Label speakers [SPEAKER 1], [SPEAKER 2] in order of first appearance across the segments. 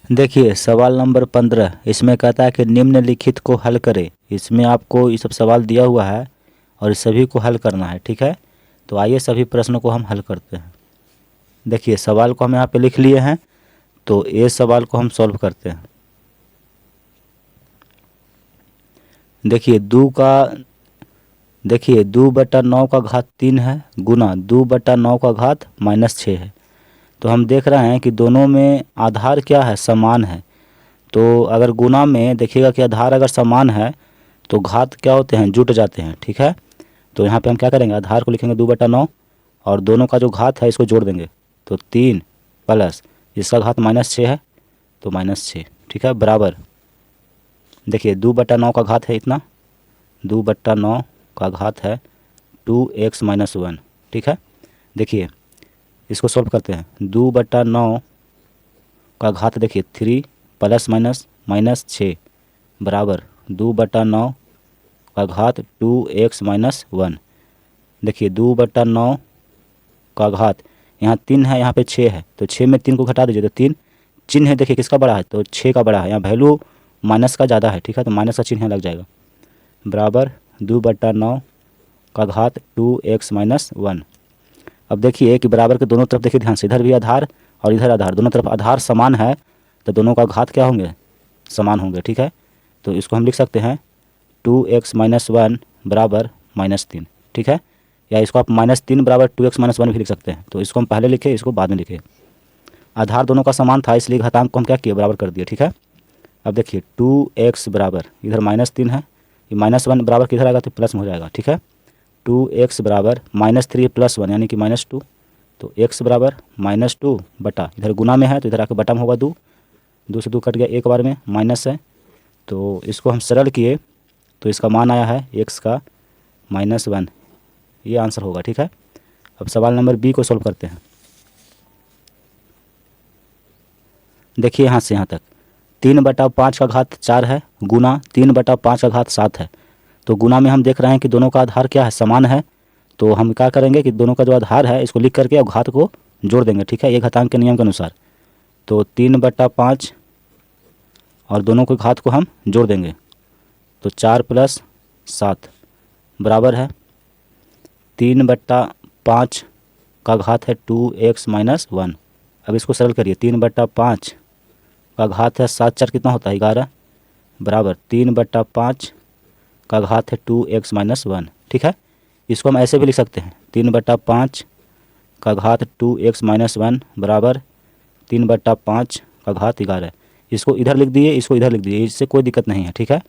[SPEAKER 1] देखिए सवाल नंबर 15 इसमें कहता है कि निम्नलिखित को हल करें। इसमें आपको ये सब सवाल दिया हुआ है और इस सभी को हल करना है, ठीक है। तो आइए सभी प्रश्नों को हम हल करते हैं। देखिए सवाल को हम यहाँ पे लिख लिए हैं, तो ये सवाल को हम सॉल्व करते हैं। देखिए 2/9 का घात 3 है गुना 2/9 का घात -6 है। तो हम देख रहे हैं कि दोनों में आधार क्या है, समान है। तो अगर गुना में देखिएगा कि आधार अगर समान है तो घात क्या होते हैं, जुट जाते हैं, ठीक है। तो यहाँ पे हम क्या करेंगे, आधार को लिखेंगे 2/9 और दोनों का जो घात है इसको जोड़ देंगे। तो 3 प्लस इसका घात -6 है तो -6, ठीक है, बराबर। देखिए 2/9 का घात है इतना, 2/9 का घात है 2x - 1, ठीक है। देखिए इसको सॉल्व करते हैं। 2/9 का घात देखिए 3 प्लस माइनस -6 बराबर 2/9 का घात 2x - 1। देखिए 2/9 का घात यहाँ 3 है, यहाँ पे 6 है, तो 6 में 3 को घटा दीजिए तो 3 चिन्ह है, देखिए किसका बड़ा है, तो 6 का बड़ा है। यहाँ वैल्यू माइनस का ज़्यादा है, ठीक है, तो माइनस का चिन्ह लग जाएगा बराबर 2/9 का घात 2x - 1। अब देखिए कि बराबर के दोनों तरफ देखिए ध्यान से, इधर भी आधार और इधर आधार, दोनों तरफ आधार समान है तो दोनों का घात क्या होंगे, समान होंगे, ठीक है। तो इसको हम लिख सकते हैं 2x - 1 बराबर -3, ठीक है। या इसको आप -3 बराबर 2x - 1 भी लिख सकते हैं। तो इसको हम पहले लिखे, इसको बाद में लिखे। आधार दोनों का समान था इसलिए घातांक को हम क्या किए, बराबर कर दिए, ठीक है। अब देखिए 2x बराबर इधर -3 है, ये -1 बराबर किधर आएगा तो प्लस में हो जाएगा, ठीक है। 2x बराबर -3 + 1 यानी कि -2, तो x बराबर -2 बटा इधर गुना में है तो इधर आके बटा में होगा 2, 2 से 2 कट गया, एक बार में माइनस है। तो इसको हम सरल किए तो इसका मान आया है x का -1, ये आंसर होगा, ठीक है। अब सवाल नंबर बी को सॉल्व करते हैं। देखिए यहाँ से यहाँ तक 3/5 का घात 4 है गुना 3/5 का घात 7 है। तो गुना में हम देख रहे हैं कि दोनों का आधार क्या है, समान है। तो हम क्या करेंगे कि दोनों का जो आधार है इसको लिख करके और घात को जोड़ देंगे, ठीक है, ये घातांक के नियम के अनुसार। तो 3/5 और दोनों के घात को हम जोड़ देंगे तो 4 + 7 बराबर है 3/5 का घात है 2x - 1। अब इसको सरल करिए, 3/5 का घात है 7 4 कितना होता है 11 बराबर 3/5 का घात है 2x - 1, ठीक है। इसको हम ऐसे भी लिख सकते हैं 3/5 का घात 2x - 1 बराबर 3/5 का घात 11। इसको इधर लिख दिए, इसको इधर लिख दिए, इससे कोई दिक्कत नहीं है, ठीक है।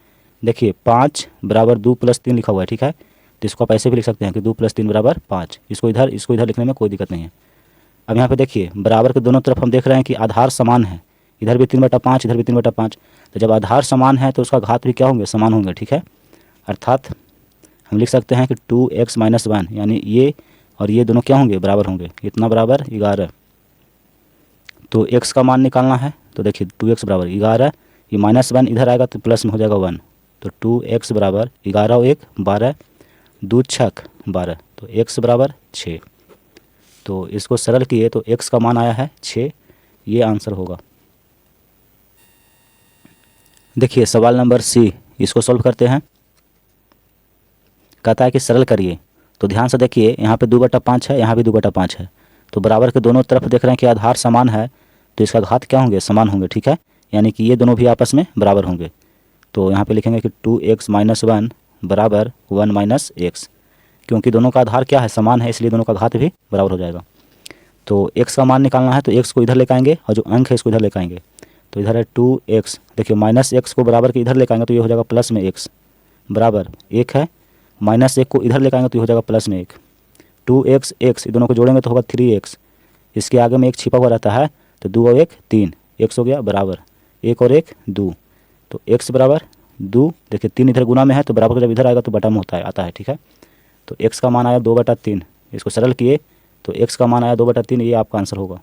[SPEAKER 1] देखिए 5 बराबर 2 + 3 लिखा हुआ है, ठीक है। तो इसको आप ऐसे भी लिख सकते हैं कि 2 + 3 बराबर 5। इसको इधर लिखने में कोई दिक्कत नहीं है। अब यहाँ पे देखिए बराबर के दोनों तरफ हम देख रहे हैं कि आधार समान है, इधर भी 3/5 इधर भी 3/5। तो जब आधार समान है तो उसका घात भी क्या होंगे, समान होंगे, ठीक है। अर्थात हम लिख सकते हैं कि 2x - 1 यानी ये और ये दोनों क्या होंगे, बराबर होंगे, इतना बराबर 11। तो x का मान निकालना है तो देखिए 2x बराबर 11, ये -1 इधर आएगा तो प्लस में हो जाएगा 1। तो 2x बराबर 11 और 1 12, 2 छक 12, तो x बराबर 6। तो इसको सरल किए तो x का मान आया है 6, ये आंसर होगा। देखिए सवाल नंबर सी, इसको सॉल्व करते हैं। कहता है कि सरल करिए। तो ध्यान से देखिए यहाँ पे 2/5 है, यहाँ भी 2/5 है। तो बराबर के दोनों तरफ देख रहे हैं कि आधार समान है तो इसका घात क्या होंगे, समान होंगे, ठीक है। यानी कि ये दोनों भी आपस में बराबर होंगे। तो यहाँ पे लिखेंगे कि 2x - 1 बराबर 1 - x, क्योंकि दोनों का आधार क्या है, समान है, इसलिए दोनों का घात भी बराबर हो जाएगा। तो x का मान निकालना है तो x को इधर लेकर आएंगे और जो अंक है इसको इधर लेकर आएंगे। तो इधर है 2x, देखिए -x को बराबर के इधर लेकर आएंगे तो ये हो जाएगा प्लस में x बराबर 1 है, -1 को इधर लेकर आएंगे तो ये हो जाएगा प्लस में 1। 2x x ये दोनों को जोड़ेंगे तो होगा 3x, इसके आगे में 1 छिपा हुआ रहता है तो 2 और 1 3, x हो गया बराबर 1 और 1 2। तो x बराबर 2, देखिए 3 इधर गुना में है तो बराबर का जब इधर आएगा तो बटा में आता है, ठीक है। तो x का मान आया 2/3, इसको सरल किए तो x का मान आया 2/3, ये आपका आंसर होगा।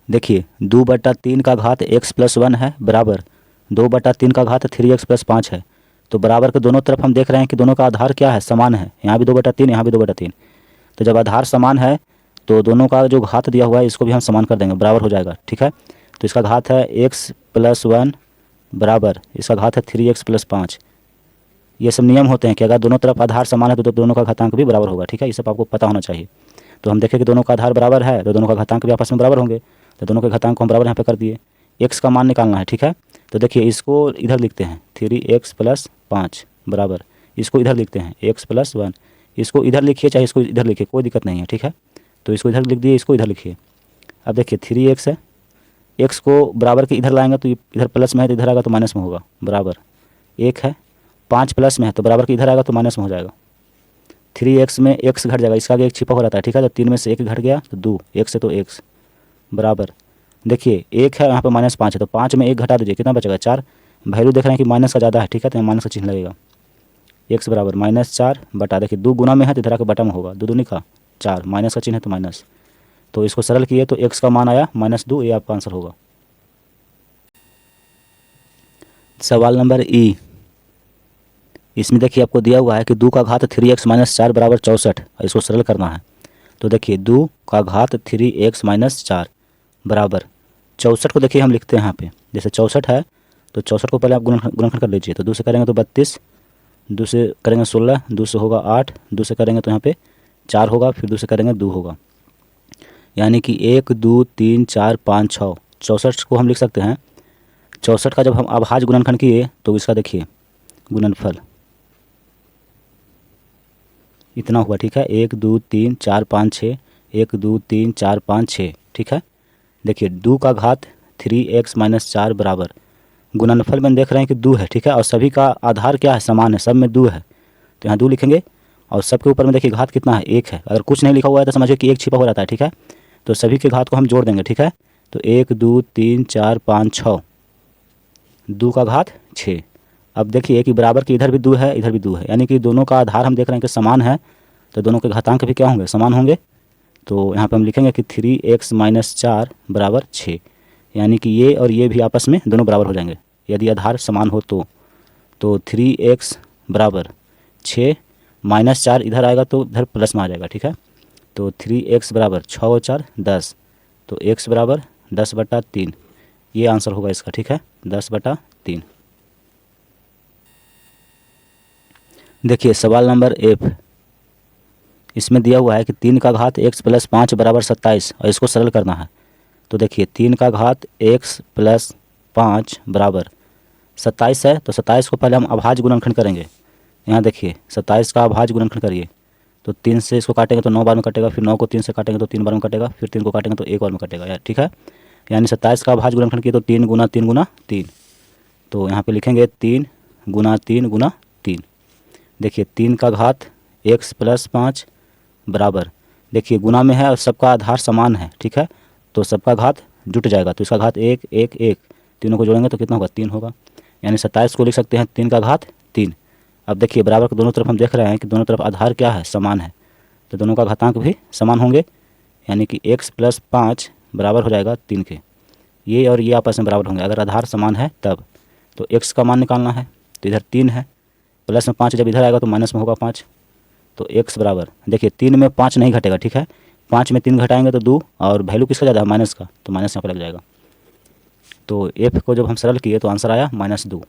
[SPEAKER 1] देखिए 2/3 का घात x + 1 है बराबर 2/3 का घात 3x + 5 है। तो बराबर के दोनों तरफ हम देख रहे हैं कि दोनों का आधार क्या है, समान है, यहाँ भी 2/3 यहाँ भी 2/3। तो जब आधार समान है तो दोनों का जो घात दिया हुआ है इसको भी हम समान कर देंगे, बराबर हो जाएगा। ठीक है, तो इसका घात है x+1 बराबर, इसका घात है 3x+5। ये सब नियम होते हैं कि अगर दोनों तरफ आधार समान है तो दोनों का घातांक भी बराबर होगा। ठीक है, ये सब आपको पता होना चाहिए। तो हम देखें कि दोनों का आधार बराबर है तो दोनों का घातांक भी आपस में बराबर होंगे, तो दोनों के घातांक को हम बराबर यहाँ पे कर दिए। x का मान निकालना है। ठीक है, तो देखिए इसको इधर लिखते हैं 3x+5 बराबर, इसको इधर लिखते हैं x+1, इसको इधर लिखिए चाहे इसको इधर लिखिए, कोई दिक्कत नहीं है। ठीक है, तो इसको इधर लिख दिए, इसको इधर लिखिए। अब देखिए 3x है, x को बराबर के इधर लाएंगे तो इधर प्लस में है तो इधर आएगा तो माइनस में होगा, बराबर 1 है। 5 प्लस में है तो बराबर के इधर आएगा तो माइनस में हो जाएगा। 3x में x घट जाएगा, इसका आगे एक छिपा हो रहता है। ठीक है, तो 3 में से 1 घट गया तो 2, 1 से तो x बराबर, देखिए 1 है यहाँ पे -5 है तो 5 में 1 घटा दीजिए, कितना बचेगा 4। वैल्यू देख रहे हैं कि माइनस का ज़्यादा है। ठीक है, तो यहाँ माइनस का चिन्ह लगेगा। x बराबर -4 बटा, देखिए 2 गुना में है तो इधर आके बटा में होगा, 2 दूनी का 4, माइनस का चिन्ह है तो माइनस, तो इसको सरल किए तो x का मान आया -2, ये आपका आंसर होगा। सवाल नंबर ई, इसमें देखिए आपको दिया हुआ है कि 2 का घात 3x - 4 बराबर 64, इसको सरल करना है। तो देखिए 2 का घात 3x - 4 बराबर 64 को देखिए हम लिखते हैं यहाँ पे, जैसे 64 है तो 64 को पहले आप गुणनखंड कर लीजिए। तो 2 से करेंगे तो 32, 2 से करेंगे 16, 2 से होगा 8, 2 से करेंगे तो यहाँ पे 4 होगा, फिर 2 से करेंगे 2 होगा, यानी कि 1 2 3 4 5 6, 64 को हम लिख सकते हैं। 64 का जब हम अभाज्य गुणनखंड किए तो इसका देखिए गुणनफल इतना हुआ। ठीक है, 1 2 3 4 5 6, 1 2 3 4 5 6। ठीक है, देखिए 2 का घात 3x - 4 बराबर, गुणनफल में देख रहे हैं कि 2 है। ठीक है, और सभी का आधार क्या है, समान है, सब में 2 है तो यहाँ 2 लिखेंगे। और सबके ऊपर में देखिए घात कितना है, 1 है। अगर कुछ नहीं लिखा हुआ है तो समझिए कि 1 छिपा हो रहता है। ठीक है, तो सभी के घात को हम जोड़ देंगे। ठीक है, तो 1 2 3 4 5 6, 2 का घात 6। अब देखिए कि बराबर की इधर भी 2 है, इधर भी 2 है, यानी कि दोनों का आधार हम देख रहे हैं कि समान है, तो दोनों के घातांक भी क्या होंगे, समान होंगे। तो यहाँ पे हम लिखेंगे कि 3x - 4 बराबर 6, यानी कि ये और ये भी आपस में दोनों बराबर हो जाएंगे यदि आधार समान हो तो 3x बराबर 6 -4 इधर आएगा तो इधर प्लस में आ जाएगा। ठीक है, तो 3x बराबर 6 और 4 10, तो x बराबर 10/3, ये आंसर होगा इसका। ठीक है, 10/3। देखिए सवाल नंबर एफ, इसमें दिया हुआ है कि 3 का घात x + 5 बराबर 27 और इसको सरल करना है। तो देखिए 3 का घात x + 5 बराबर 27 है, तो 27 को पहले हम अभाज्य गुणनखंड करेंगे। यहाँ देखिए 27 का अभाज्य गुणनखंड करिए, तो 3 से इसको काटेंगे तो 9 बार में कटेगा, फिर 9 को 3 से काटेंगे तो 3 बार में कटेगा, फिर 3 को काटेंगे तो 1 बार में कटेगा। ठीक है, यानी 27 का अभाज्य गुणनखंड किए तो 3 × 3 × 3, तो यहाँ पे लिखेंगे 3 × 3 × 3। देखिए 3 का घात x + 5 बराबर, देखिए गुना में है और सबका आधार समान है। ठीक है, तो सबका घात जुट जाएगा, तो इसका घात 1 1 1, तीनों को जोड़ेंगे तो कितना होगा, 3 होगा, यानी 27 को लिख सकते हैं 3 का घात 3। अब देखिए बराबर के दोनों तरफ हम देख रहे हैं कि दोनों तरफ आधार क्या है, समान है, तो दोनों का घातांक भी समान होंगे, यानी कि x + 5 बराबर हो जाएगा 3 के। ये और ये आपस में बराबर होंगे अगर आधार समान है तब। तो x का मान निकालना है, तो इधर 3 है, प्लस में 5 जब इधर आएगा तो माइनस में होगा 5, तो x बराबर, देखिए 3 में 5 नहीं घटेगा। ठीक है, 5 में 3 घटाएंगे तो 2, और वैल्यू किसका ज़्यादा है, माइनस का, तो माइनस यहाँ पर लग जाएगा। तो f को जब हम सरल किए तो आंसर आया -2।